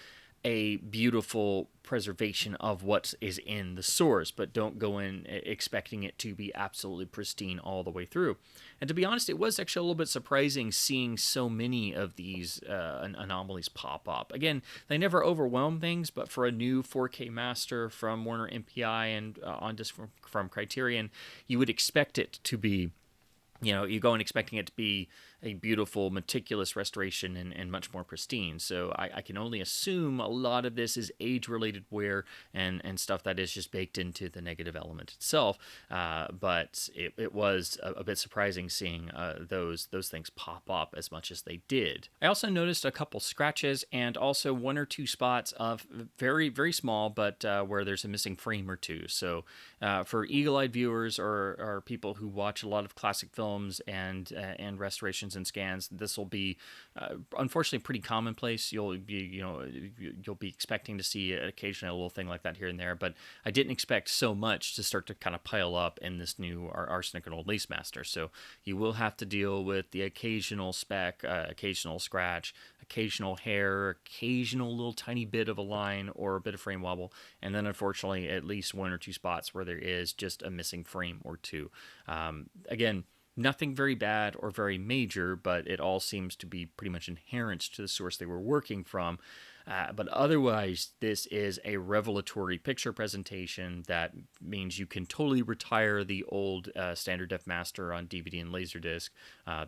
a beautiful preservation of what is in the source. But don't go in expecting it to be absolutely pristine all the way through. And to be honest, it was actually a little bit surprising seeing so many of these anomalies pop up. Again, they never overwhelm things, but for a new 4K master from Warner MPI and on disc from Criterion, you would expect it to be, you go in expecting it to be a beautiful, meticulous restoration and much more pristine. So I can only assume a lot of this is age-related wear and stuff that is just baked into the negative element itself. But it was a bit surprising seeing those things pop up as much as they did. I also noticed a couple scratches and also 1 or 2 spots of very, very small, but where there's a missing frame or two. So for eagle-eyed viewers or people who watch a lot of classic films and restorations and scans, this will be unfortunately pretty commonplace. You'll be expecting to see occasionally a little thing like that here and there, but I didn't expect so much to start to kind of pile up in this new Arsenic and Old Lace master. So you will have to deal with the occasional speck, occasional scratch, occasional hair, occasional little tiny bit of a line or a bit of frame wobble, and then unfortunately at least 1 or 2 spots where there is just a missing frame or two. Again, nothing very bad or very major, but it all seems to be pretty much inherent to the source they were working from. But otherwise, this is a revelatory picture presentation that means you can totally retire the old standard def master on DVD and Laserdisc.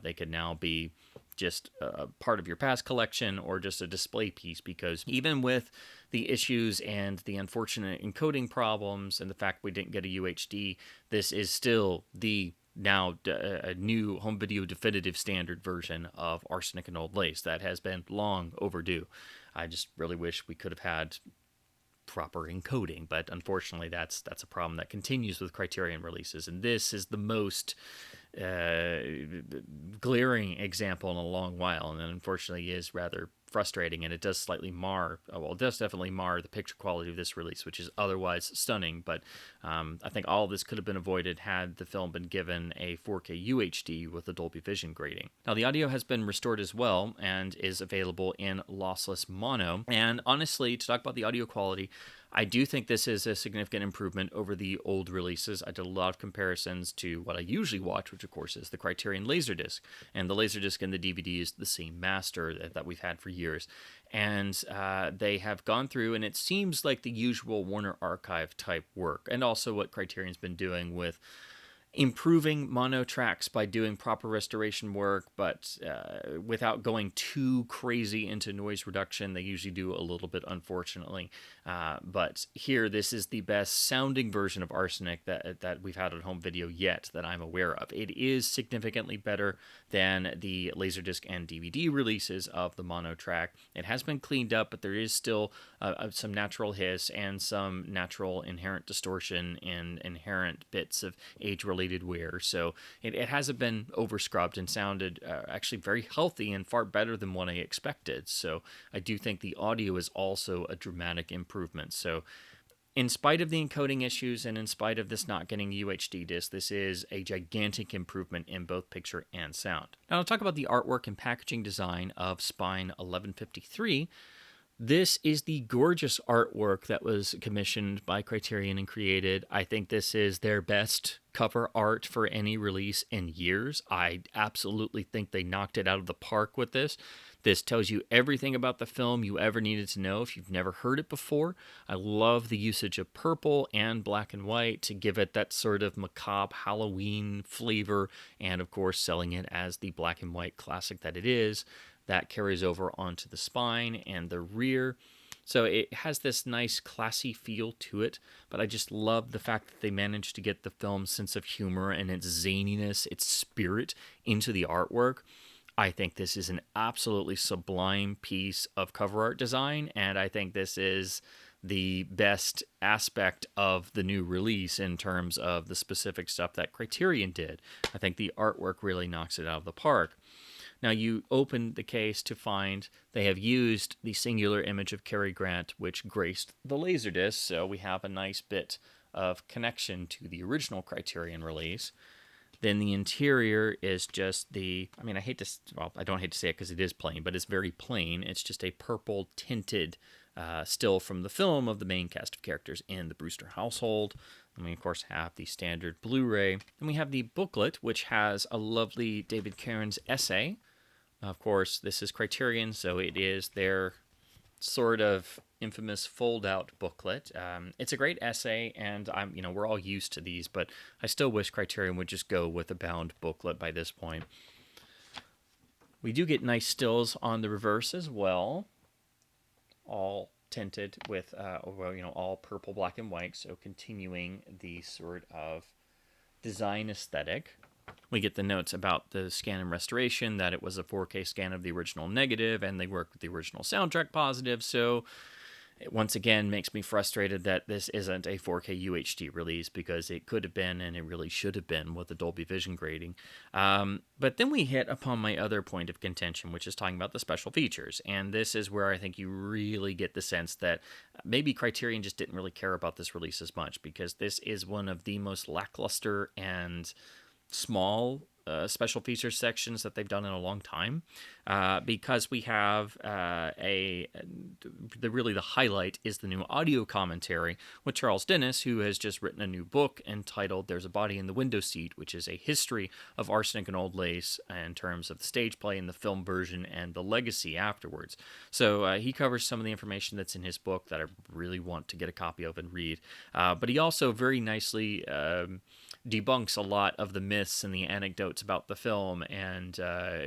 They could now be just a part of your past collection or just a display piece, because even with the issues and the unfortunate encoding problems and the fact we didn't get a UHD, this is still the now a new home video definitive standard version of Arsenic and Old Lace that has been long overdue. I just really wish we could have had proper encoding, but unfortunately that's a problem that continues with Criterion releases, and this is the most glaring example in a long while, and unfortunately is rather frustrating, and it does slightly mar, well, it does definitely mar the picture quality of this release, which is otherwise stunning, but I think all of this could have been avoided had the film been given a 4K UHD with a Dolby Vision grading. Now, the audio has been restored as well and is available in lossless mono, and honestly, to talk about the audio quality, I do think this is a significant improvement over the old releases. I did a lot of comparisons to what I usually watch, which of course is the Criterion Laserdisc. And the Laserdisc and the DVD is the same master that we've had for years. And they have gone through, and it seems like the usual Warner Archive type work, and also what Criterion's been doing with improving mono tracks by doing proper restoration work, but without going too crazy into noise reduction. They usually do a little bit, unfortunately. But here, this is the best sounding version of Arsenic that we've had on home video yet that I'm aware of. It is significantly better than the Laserdisc and DVD releases of the mono track. It has been cleaned up, but there is still some natural hiss and some natural inherent distortion and inherent bits of age-related wear, so it hasn't been over-scrubbed and sounded actually very healthy and far better than what I expected. So I do think the audio is also a dramatic improvement. So in spite of the encoding issues and in spite of this not getting UHD disc, this is a gigantic improvement in both picture and sound. Now I'll talk about the artwork and packaging design of Spine 1153. This is the gorgeous artwork that was commissioned by Criterion and created. I think this is their best cover art for any release in years. I absolutely think they knocked it out of the park with this. This tells you everything about the film you ever needed to know if you've never heard it before. I love the usage of purple and black and white to give it that sort of macabre Halloween flavor, and of course selling it as the black and white classic that it is. That carries over onto the spine and the rear. So it has this nice classy feel to it, but I just love the fact that they managed to get the film's sense of humor and its zaniness, its spirit into the artwork. I think this is an absolutely sublime piece of cover art design, and I think this is the best aspect of the new release in terms of the specific stuff that Criterion did. I think the artwork really knocks it out of the park. Now, you open the case to find they have used the singular image of Cary Grant, which graced the Laserdisc, so we have a nice bit of connection to the original Criterion release. Then the interior is just the, I mean, I don't hate to say it because it is plain, but it's very plain. It's just a purple tinted still from the film of the main cast of characters in the Brewster household. And we, of course, have the standard Blu-ray. And we have the booklet, which has a lovely David Cairns essay. Of course, this is Criterion, so it is their sort of infamous fold-out booklet. It's a great essay, and we're all used to these, but I still wish Criterion would just go with a bound booklet by this point. We do get nice stills on the reverse as well, all tinted with, all purple, black, and white, so continuing the sort of design aesthetic. We get the notes about the scan and restoration, that it was a 4K scan of the original negative, and they worked with the original soundtrack positive, so it once again makes me frustrated that this isn't a 4K UHD release, because it could have been, and it really should have been, with the Dolby Vision grading. But then we hit upon my other point of contention, which is talking about the special features, and this is where I think you really get the sense that maybe Criterion just didn't really care about this release as much, because this is one of the most lackluster and small special features sections that they've done in a long time, because we have the highlight is the new audio commentary with Charles Dennis, who has just written a new book entitled There's a Body in the Window Seat, which is a history of Arsenic and Old Lace in terms of the stage play and the film version and the legacy afterwards. So he covers some of the information that's in his book that I really want to get a copy of and read, but he also very nicely debunks a lot of the myths and the anecdotes about the film, and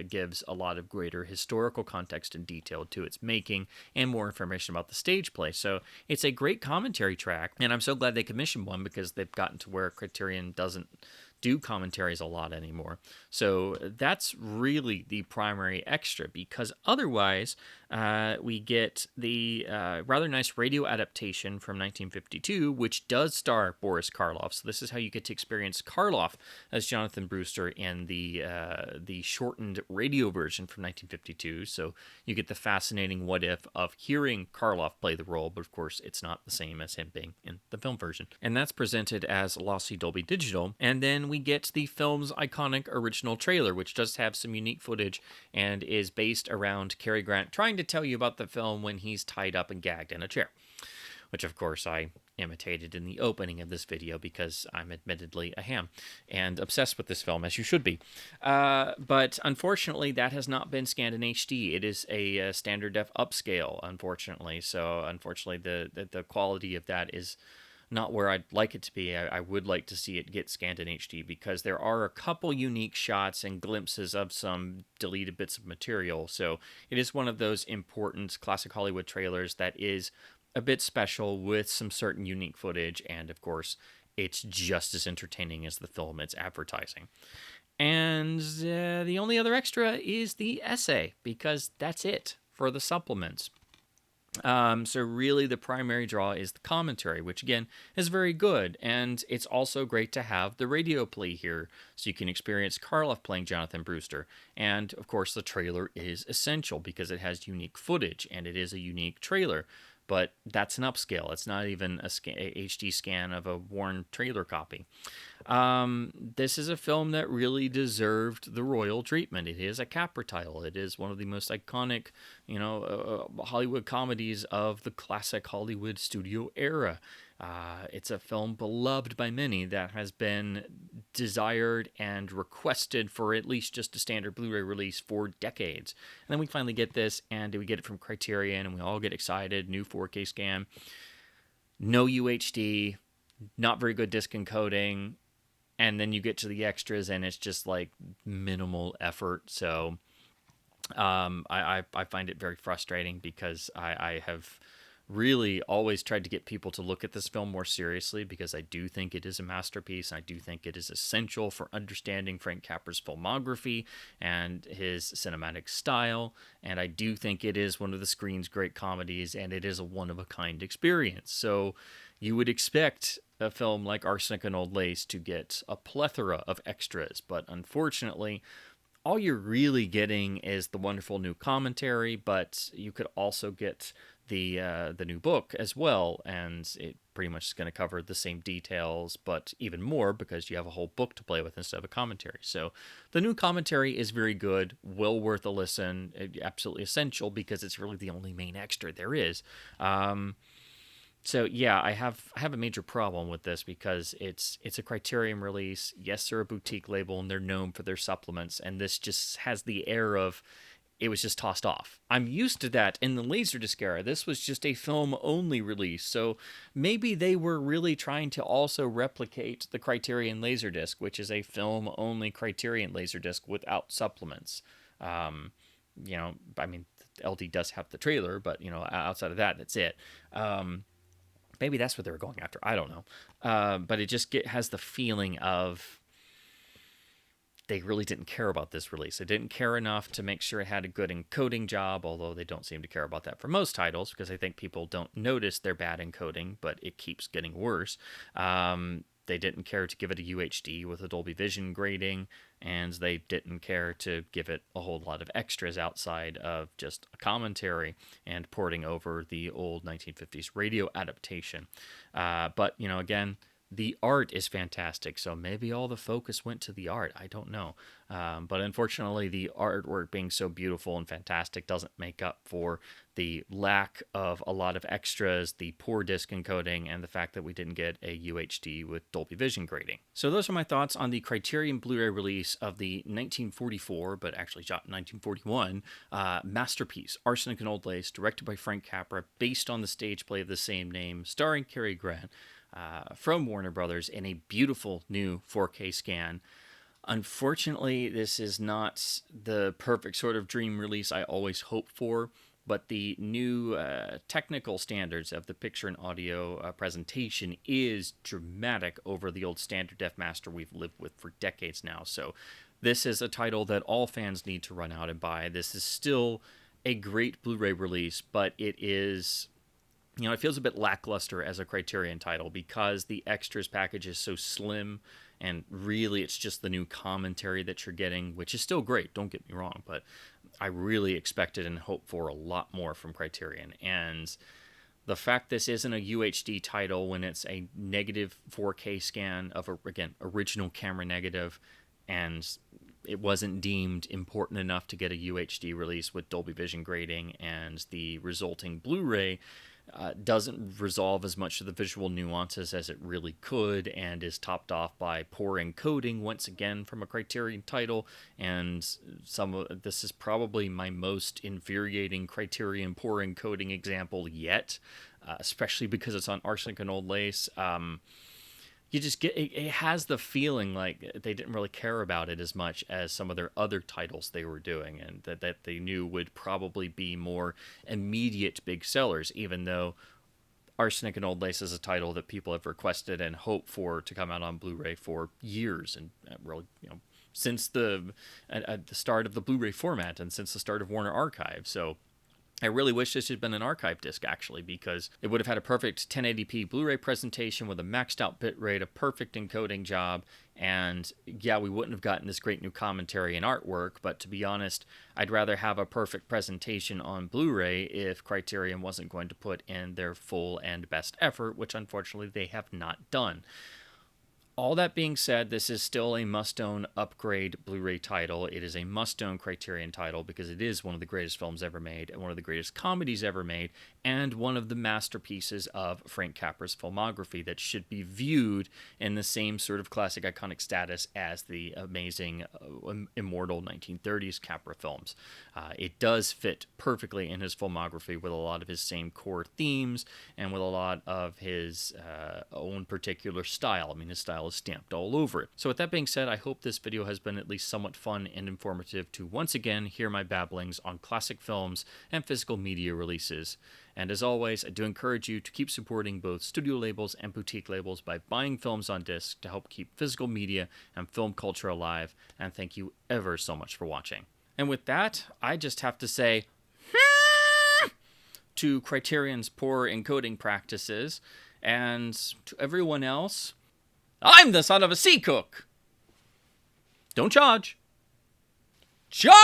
gives a lot of greater historical context and detail to its making, and more information about the stage play. So it's a great commentary track, and I'm so glad they commissioned one, because they've gotten to where Criterion doesn't do commentaries a lot anymore. So that's really the primary extra, because otherwise we get the rather nice radio adaptation from 1952, which does star Boris Karloff. So this is how you get to experience Karloff as Jonathan Brewster in the shortened radio version from 1952. So you get the fascinating what if of hearing Karloff play the role, but of course it's not the same as him being in the film version. And that's presented as lossy Dolby Digital. And then we get the film's iconic original trailer, which does have some unique footage and is based around Cary Grant trying to tell you about the film when he's tied up and gagged in a chair, which of course I imitated in the opening of this video, because I'm admittedly a ham and obsessed with this film, as you should be. But unfortunately, that has not been scanned in HD. It is a standard def upscale, unfortunately. So unfortunately, the quality of that is not where I'd like it to be. I would like to see it get scanned in HD, because there are a couple unique shots and glimpses of some deleted bits of material. So it is one of those important classic Hollywood trailers that is a bit special, with some certain unique footage, and of course it's just as entertaining as the film it's advertising. And the only other extra is the essay, because that's it for the supplements. So really the primary draw is the commentary, which again is very good, and it's also great to have the radio play here, so you can experience Karloff playing Jonathan Brewster. And of course the trailer is essential, because it has unique footage, and it is a unique trailer. But that's an upscale. It's not even a HD scan of a worn trailer copy. This is a film that really deserved the royal treatment. It is a Capra title. It is one of the most iconic, Hollywood comedies of the classic Hollywood studio era. It's a film beloved by many that has been desired and requested for at least just a standard Blu-ray release for decades. And then we finally get this, and we get it from Criterion, and we all get excited. New 4K scan, no UHD, not very good disc encoding, and then you get to the extras, and it's just like minimal effort. So I find it very frustrating, because I have really always tried to get people to look at this film more seriously, because I do think it is a masterpiece. I do think it is essential for understanding Frank Capra's filmography and his cinematic style, and I do think it is one of the screen's great comedies, and it is a one-of-a-kind experience. So you would expect a film like Arsenic and Old Lace to get a plethora of extras, but unfortunately all you're really getting is the wonderful new commentary, but you could also get the new book as well, and it pretty much is going to cover the same details, but even more, because you have a whole book to play with instead of a commentary. So the new commentary is very good, well worth a listen, absolutely essential, because it's really the only main extra there is. So yeah, I have a major problem with this, because it's a Criterion release. Yes, they're a boutique label, and they're known for their supplements, and this just has the air of it was just tossed off. I'm used to that in the Laserdisc era. This was just a film-only release, so maybe they were really trying to also replicate the Criterion Laserdisc, which is a film-only Criterion Laserdisc without supplements. LD does have the trailer, but outside of that, that's it. Maybe that's what they were going after. I don't know. But it just has the feeling of they really didn't care about this release. They didn't care enough to make sure it had a good encoding job, although they don't seem to care about that for most titles, because I think people don't notice their bad encoding, but it keeps getting worse. They didn't care to give it a UHD with a Dolby Vision grading, and they didn't care to give it a whole lot of extras outside of just a commentary and porting over the old 1950s radio adaptation. But, again, the art is fantastic, so maybe all the focus went to the art. I don't know. But unfortunately, the artwork being so beautiful and fantastic doesn't make up for the lack of a lot of extras, the poor disc encoding, and the fact that we didn't get a UHD with Dolby Vision grading. So those are my thoughts on the Criterion Blu-ray release of the 1944, but actually shot in 1941, masterpiece, Arsenic and Old Lace, directed by Frank Capra, based on the stage play of the same name, starring Cary Grant. from Warner Brothers in a beautiful new 4K scan. Unfortunately, this is not the perfect sort of dream release I always hope for, but the new technical standards of the picture and audio presentation is dramatic over the old standard def master we've lived with for decades now. So this is a title that all fans need to run out and buy. This is still a great Blu-ray release, but it is, it feels a bit lackluster as a Criterion title because the extras package is so slim, and really it's just the new commentary that you're getting, which is still great, don't get me wrong, but I really expected and hoped for a lot more from Criterion. And the fact this isn't a UHD title when it's a negative 4K scan of, again, original camera negative, and it wasn't deemed important enough to get a UHD release with Dolby Vision grading, and the resulting Blu-ray doesn't resolve as much of the visual nuances as it really could, and is topped off by poor encoding once again from a Criterion title. And this is probably my most infuriating Criterion poor encoding example yet, especially because it's on Arsenic and Old Lace. You just get it has the feeling like they didn't really care about it as much as some of their other titles they were doing, and that they knew would probably be more immediate big sellers, even though Arsenic and Old Lace is a title that people have requested and hoped for to come out on Blu-ray for years, and really, since the start of the Blu-ray format and since the start of Warner Archive. So I really wish this had been an archive disc, actually, because it would have had a perfect 1080p Blu-ray presentation with a maxed out bitrate, a perfect encoding job, and yeah, we wouldn't have gotten this great new commentary and artwork, but to be honest, I'd rather have a perfect presentation on Blu-ray if Criterion wasn't going to put in their full and best effort, which unfortunately they have not done. All that being said, this is still a must-own upgrade Blu-ray title. It is a must-own Criterion title because it is one of the greatest films ever made and one of the greatest comedies ever made, and one of the masterpieces of Frank Capra's filmography that should be viewed in the same sort of classic iconic status as the amazing immortal 1930s Capra films. It does fit perfectly in his filmography with a lot of his same core themes and with a lot of his own particular style. I mean, his style is stamped all over it. So with that being said, I hope this video has been at least somewhat fun and informative to once again hear my babblings on classic films and physical media releases. And as always, I do encourage you to keep supporting both studio labels and boutique labels by buying films on disc to help keep physical media and film culture alive. And thank you ever so much for watching. And with that, I just have to say to Criterion's poor encoding practices, and to everyone else, I'm the son of a sea cook. Don't charge. Charge!